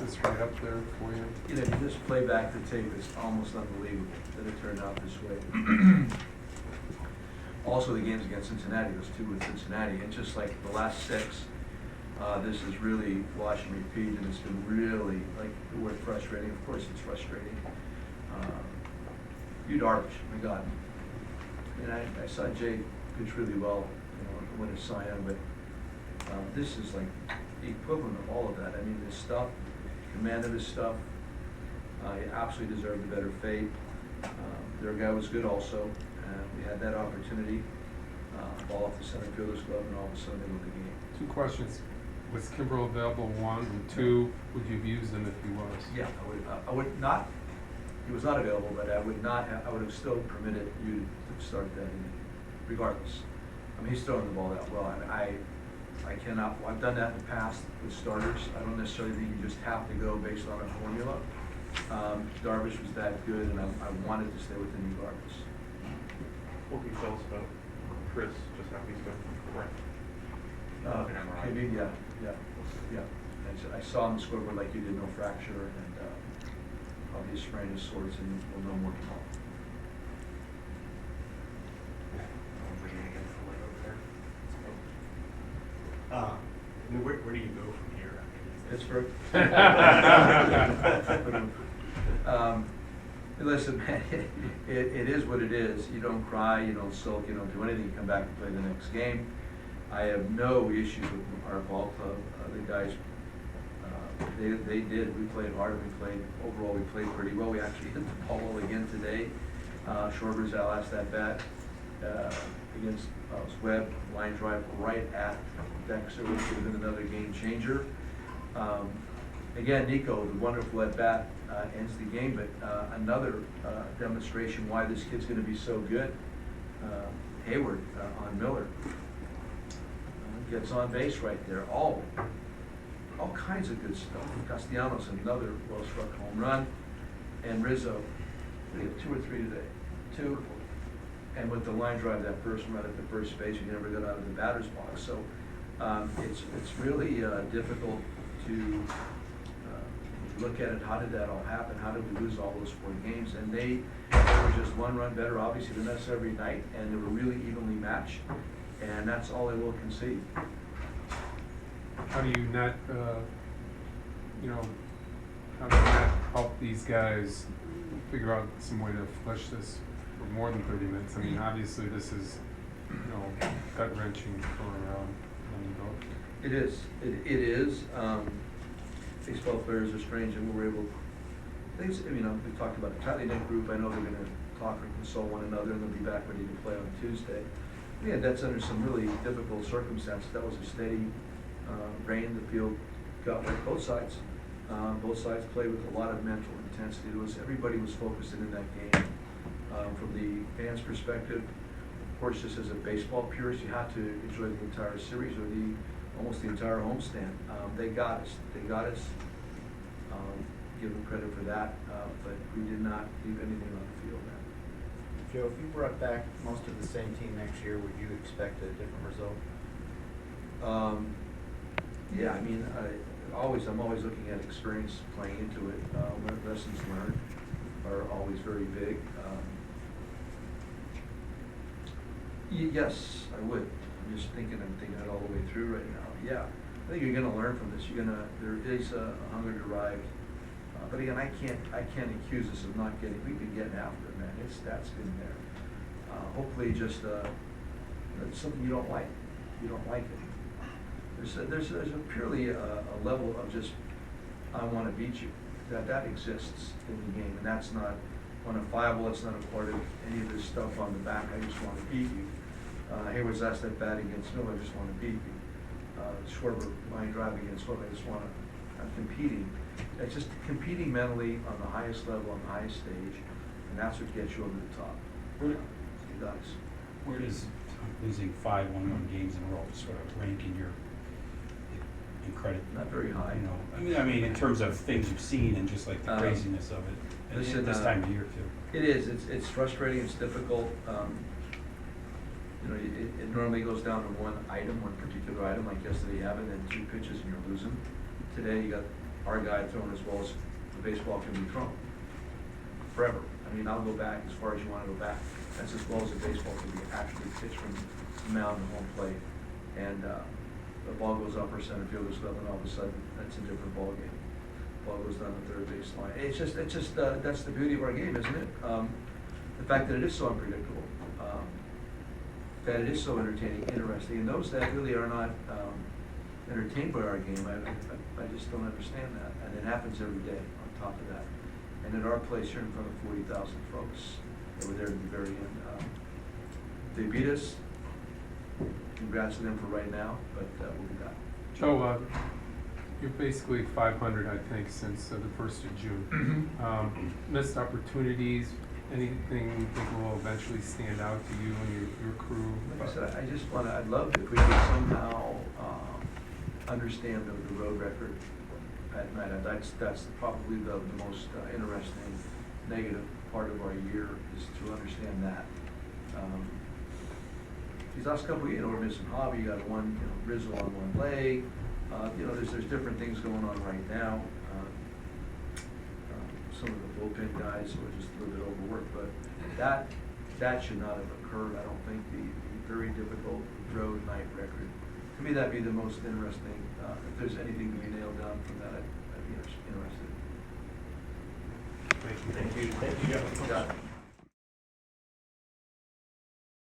this right up there for you. You know, you just play back the tape, it's almost unbelievable that it turned out this way. Also, the games against Cincinnati, those two with Cincinnati, and just like the last six, this is really watch and repeat, and it's been really, like, the word frustrating, of course it's frustrating. Yodeportes, my God. And I saw Jay pitch really well, you know, win a Cy Young, but this is like the equivalent of all of that. I mean, his stuff, command of his stuff, he absolutely deserved a better fate. Their guy was good also, and we had that opportunity. Ball off the center fielder's glove, and all of a sudden they won the game. Two questions. Was Kimbrel available, one? And two, would you have used him if he was? Yeah, I would not, he was not available, but I would not have, I would have still permitted you to start that inning, regardless. I mean, he's throwing the ball that well. I cannot, well, I've done that in the past with starters. I don't necessarily think you just have to go based on a formula. Darvish was that good, and I wanted to stay with the new Darvish. What can you tell us about Chris, just how he's been correct? Maybe, yeah. And so I saw him scoreboard like you did, no fracture, and probably sprained his sorts, and we'll know more tomorrow. Where do you go from here after this? Pittsburgh. Listen, man, it is what it is. You don't cry, you don't sulk, you don't do anything. You come back and play the next game. I have no issues with our ball club. The guys, they did. We played hard. Overall, we played pretty well. We actually hit the ball well again today. Schwarber's our last at bat against Webb, line drive right at Dexter, which would have been another game changer. Again, Nico, the wonderful at bat, ends the game, but another demonstration why this kid's going to be so good. Hayward on Miller gets on base right there. All kinds of good stuff. Castellanos, another well-struck home run, and Rizzo, we have 2 or 3 today. 2. And with the line drive, that first run at the first base, you never got out of the batter's box. So it's really difficult to look at it. How did that all happen? How did we lose all those 4 games? And they were just 1 run better, obviously, than us every night, and they were really evenly matched. And that's all I will concede. How do you not, how do you not help these guys figure out some way to flush this for more than 30 minutes? I mean, obviously this is, gut wrenching for them both. It is. It is. Baseball players are strange, and we were able. We talked about a tightly knit group. I know they're going to talk and console one another, and they'll be back ready to play on Tuesday. Yeah, that's under some really difficult circumstances. That was a steady rain. The field got wet. Both sides. Both sides played with a lot of mental intensity. Everybody was focused in that game. From the fans' perspective, of course, just as a baseball purist, you had to enjoy the entire series or almost the entire homestand. They got us. Give them credit for that, but we did not leave anything on the field. Joe, if you brought back most of the same team next year, would you expect a different result? Yeah, I mean, I'm always looking at experience playing into it. Lessons learned are always very big. Yes, I would. I'm thinking that all the way through right now. Yeah, I think you're going to learn from this. There is a hunger derived. But again, I can't accuse us of not getting. We've been getting after it, man. That's been there. Hopefully, just it's something you don't like. You don't like it. There's purely a level of just I want to beat you. That exists in the game, and that's not quantifiable. It's not a part of any of this stuff on the back. I just want to beat you. Hayward's asked that bat against Miller. I just want to beat you. Schwarber line drive against Miller. I just want to. I'm competing. It's just competing mentally on the highest level, on the highest stage, and that's what gets you over the top. It does. Where does losing 5 1-1 games in a row sort of rank in credit? Not very high. I mean, in terms of things you've seen and just like the craziness of it. Listen, at this time of year too. It is. It's frustrating. It's difficult. It normally goes down to one particular item. Like yesterday, you have it, and 2 pitches, and you're losing. Today, you got our guy throwing as well as the baseball can be thrown. Forever. I mean, I'll go back as far as you wanna go back. That's as well as a baseball can be actually pitched from the mound to home plate. And, the ball goes up or center field goes up and all of a sudden, that's a different ball game. Ball goes down the third base line. It's just, that's the beauty of our game, isn't it? The fact that it is so unpredictable, that it is so entertaining, interesting, and those that really are not, entertained by our game, I just don't understand that. And it happens every day on top of that. And at our place here in front of 40,000 folks, that were there at the very end. They beat us. Congrats to them for right now, but we'll be back. Joe, you're basically 500, I think, since the 1st of June. Missed opportunities, anything you think will eventually stand out to you and your crew? Like I said, I just wanna, I'd love if we could somehow understand the road record at Maddon. That's probably the most interesting negative part of our year, is to understand that. These last couple of years, we're missing Hobby, you got one, Rizzo on one leg. There's different things going on right now. Some of the bullpen guys were just a little bit overworked, but that should not have occurred. I don't think the very difficult road night record. To me, that'd be the most interesting. If there's anything to be nailed down from that, I'd be interested. Thank you. Thank you, Jeff. Got it.